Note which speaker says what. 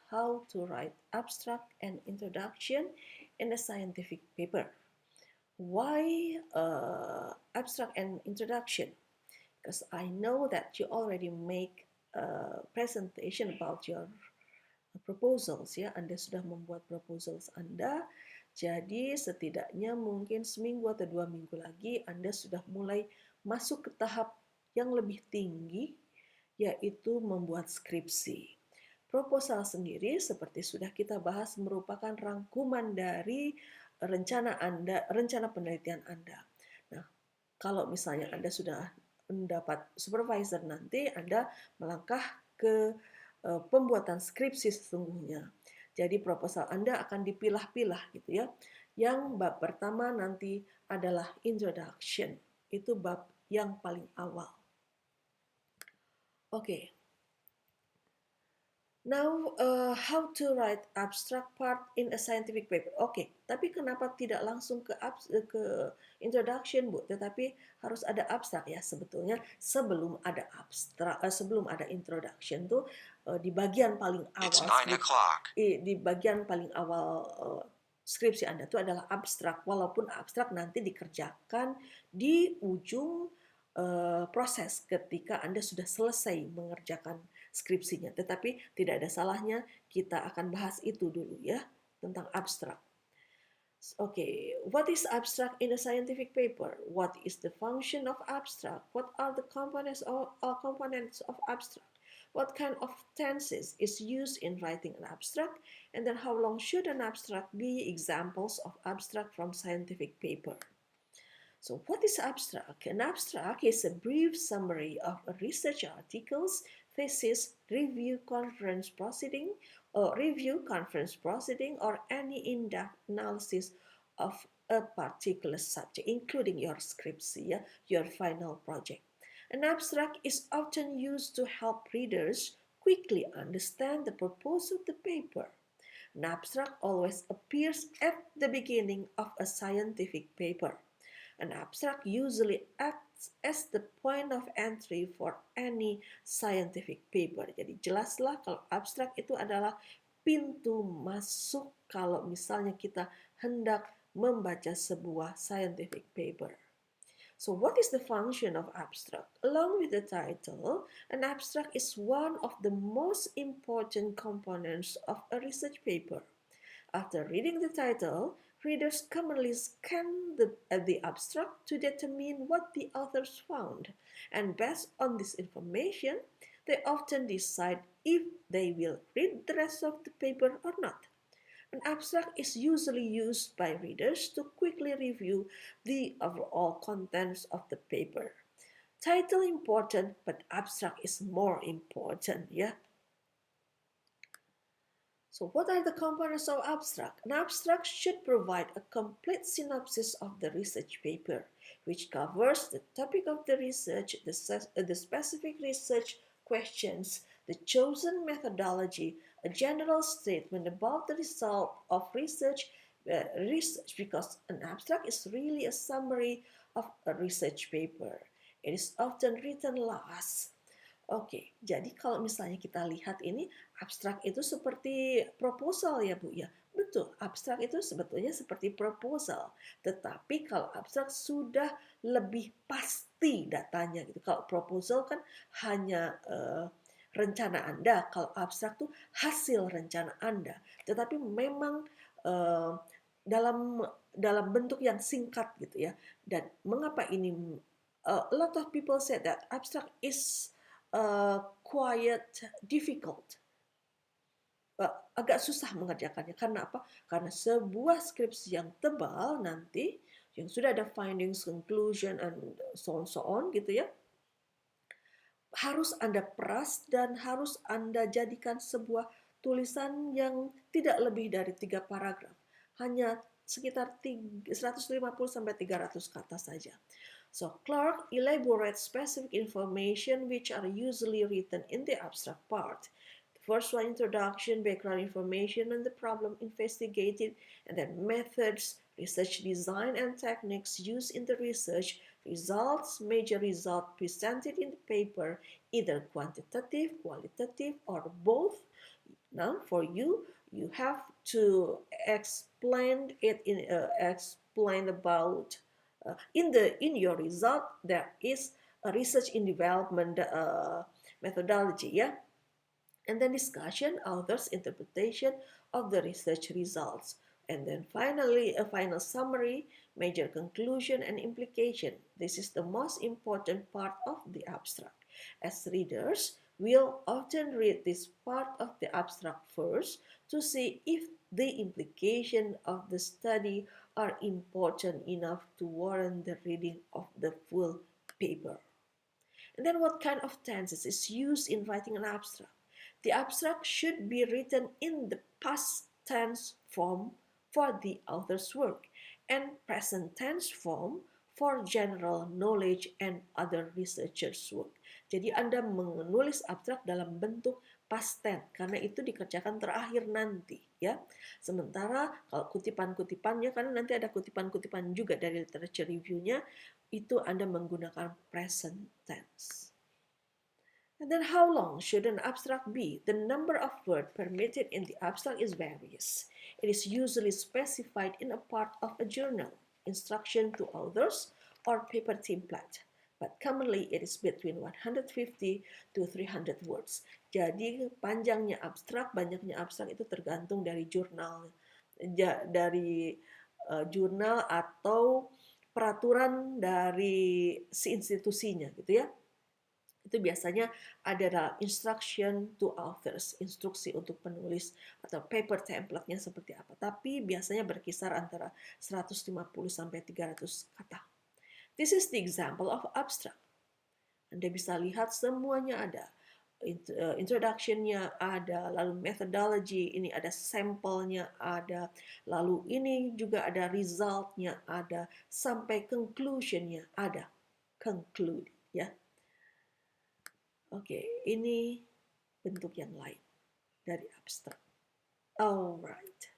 Speaker 1: how to write abstract and introduction in a scientific paper. Why abstract and introduction? Because I know that you already make a presentation about your proposals ya. Anda sudah membuat proposals Anda. Jadi setidaknya mungkin seminggu atau 2 minggu lagi Anda sudah mulai masuk ke tahap yang lebih tinggi, yaitu membuat skripsi. Proposal sendiri seperti sudah kita bahas merupakan rangkuman dari rencana penelitian Anda. Nah, kalau misalnya Anda sudah mendapat supervisor nanti, Anda melangkah ke pembuatan skripsi sesungguhnya. Jadi proposal Anda akan dipilah-pilah gitu ya. Yang bab pertama nanti adalah introduction. Itu bab yang paling awal. Oke. Now, how to write abstract part in a scientific paper. Oke, tapi kenapa tidak langsung ke introduction, Bu? Tetapi harus ada abstrak ya sebetulnya. Sebelum ada abstrak, sebelum ada introduction tuh di bagian paling awal. Di bagian paling awal skripsi Anda itu adalah abstrak. Walaupun abstrak nanti dikerjakan di ujung proses ketika Anda sudah selesai mengerjakan skripsinya. Tetapi tidak ada salahnya kita akan bahas itu dulu ya, tentang abstrak. Okay, what is abstract in a scientific paper? What is the function of abstract? What are the components of abstract? What kind of tenses is used in writing an abstract? And then how long should an abstract be? Examples of abstract from scientific paper. So what is abstract? An abstract is a brief summary of a research articles, thesis, review, conference proceeding, or any in-depth analysis of a particular subject, including your skripsi, your final project. An abstract is often used to help readers quickly understand the purpose of the paper. An abstract always appears at the beginning of a scientific paper. An abstract usually acts as the point of entry for any scientific paper. Jadi jelaslah kalau abstrak itu adalah pintu masuk kalau misalnya kita hendak membaca sebuah scientific paper. So what is the function of abstract? Along with the title, an abstract is one of the most important components of a research paper. After reading the title, readers commonly scan the abstract to determine what the authors found, and based on this information, they often decide if they will read the rest of the paper or not. An abstract is usually used by readers to quickly review the overall contents of the paper. Title important, but abstract is more important, yeah? So what are the components of abstract? An abstract should provide a complete synopsis of the research paper, which covers the topic of the research, the specific research questions, the chosen methodology, a general statement about the result of research, because an abstract is really a summary of a research paper. It is often written last. Oke, jadi kalau misalnya kita lihat ini, abstrak itu seperti proposal ya Bu ya. Betul, abstrak itu sebetulnya seperti proposal. Tetapi kalau abstrak sudah lebih pasti datanya gitu. Kalau proposal kan hanya rencana Anda, kalau abstrak tuh hasil rencana Anda. Tetapi memang dalam bentuk yang singkat gitu ya. Dan mengapa ini a lot of people said that abstract is quite difficult. Agak susah mengerjakannya. Karena apa? Karena sebuah skripsi yang tebal nanti, yang sudah ada findings, conclusion, and so on gitu ya, harus Anda peras dan harus Anda jadikan sebuah tulisan yang tidak lebih dari 3 paragraf. Hanya sekitar 150 sampai 300 kata saja. So Clarke elaborates specific information which are usually written in the abstract part. The first one, introduction, background information, and the problem investigated, and then methods, research design, and techniques used in the research, results, major result presented in the paper, either quantitative, qualitative, or both, Now, for you, you have to explain it explain about in your result there is a research in development methodology, yeah, and then discussion, author's interpretation of the research results, and then finally a final summary, major conclusion and implication. This is the most important part of the abstract. As readers, we'll often read this part of the abstract first to see if the implication of the study are important enough to warrant the reading of the full paper. And then what kind of tenses is used in writing an abstract? The abstract should be written in the past tense form for the author's work and present tense form for general knowledge and other researchers' work. Jadi Anda menulis abstrak dalam bentuk past tense karena itu dikerjakan terakhir nanti, ya. Sementara kalau kutipan-kutipannya, karena nanti ada kutipan-kutipan juga dari literature review-nya, itu Anda menggunakan present tense. And then how long should an abstract be? The number of words permitted in the abstract is various. It is usually specified in a part of a journal, instruction to authors, or paper template. But commonly it is between 150 to 300 words. Jadi panjangnya abstrak, banyaknya abstrak itu tergantung dari jurnal, jurnal atau peraturan dari si institusinya, gitu ya. Itu biasanya ada dalam instruction to authors, instruksi untuk penulis, atau paper template-nya seperti apa. Tapi biasanya berkisar antara 150 sampai 300 kata. This is the example of abstract. Anda bisa lihat semuanya ada. Introduction-nya ada, lalu methodology, ini ada sampelnya ada, lalu ini juga ada result-nya ada, sampai conclusion-nya ada. Conclude, ya. Oke, ini bentuk yang lain dari abstrak. Alright.